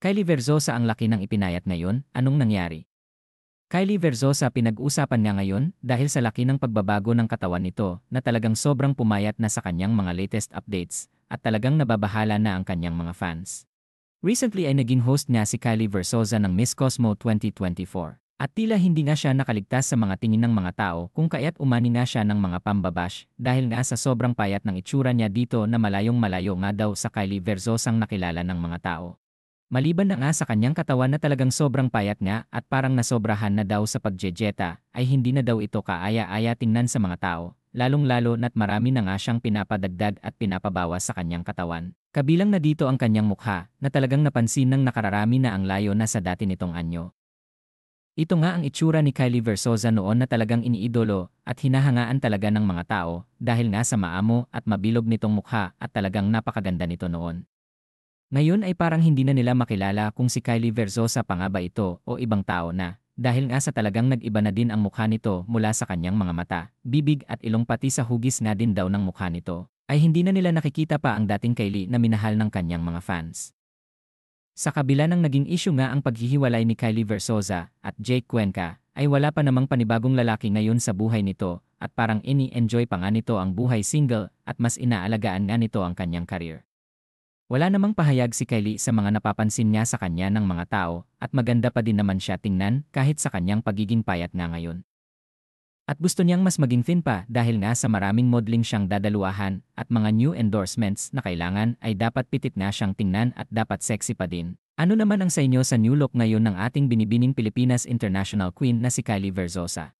Kylie Verzosa ang laki ng ipinayat ngayon, anong nangyari? Kylie Verzosa pinag-usapan nga ngayon dahil sa laki ng pagbabago ng katawan nito na talagang sobrang pumayat na sa kanyang mga latest updates at talagang nababahala na ang kanyang mga fans. Recently ay naging host nga si Kylie Verzosa ng Miss Cosmo 2024 at tila hindi nga siya nakaligtas sa mga tingin ng mga tao kung kaya't umani nga siya ng mga pambabash dahil nga sa sobrang payat ng itsura niya dito na malayong malayo nga daw sa Kylie Verzosang nakilala ng mga tao. Maliban na nga sa kanyang katawan na talagang sobrang payat nga at parang nasobrahan na daw sa pagjejeta, ay hindi na daw ito kaaya-aya tingnan sa mga tao, lalong-lalo na't marami na nga siyang pinapadagdag at pinapabawas sa kanyang katawan. Kabilang na dito ang kanyang mukha na talagang napansin ng nakararami na ang layo na sa dati nitong anyo. Ito nga ang itsura ni Kylie Verzosa noon na talagang iniidolo at hinahangaan talaga ng mga tao dahil nga sa maamo at mabilog nitong mukha at talagang napakaganda nito noon. Ngayon ay parang hindi na nila makilala kung si Kylie Verzosa pa nga ba ito o ibang tao na, dahil nga sa talagang nag-iba na din ang mukha nito mula sa kanyang mga mata, bibig at ilong pati sa hugis nga din daw ng mukha nito, ay hindi na nila nakikita pa ang dating Kylie na minahal ng kanyang mga fans. Sa kabila ng naging issue nga ang paghihiwalay ni Kylie Verzosa at Jake Cuenca, ay wala pa namang panibagong lalaki ngayon sa buhay nito at parang ini-enjoy pa nga nito ang buhay single at mas inaalagaan nga nito ang kanyang career. Wala namang pahayag si Kylie sa mga napapansin niya sa kanya ng mga tao at maganda pa din naman siya tingnan kahit sa kanyang pagiging payat nga ngayon. At gusto niyang mas maging thin pa dahil nga sa maraming modeling siyang dadaluhan at mga new endorsements na kailangan ay dapat pitit na siyang tingnan at dapat sexy pa din. Ano naman ang sa inyo sa new look ngayon ng ating binibining Pilipinas International Queen na si Kylie Verzosa?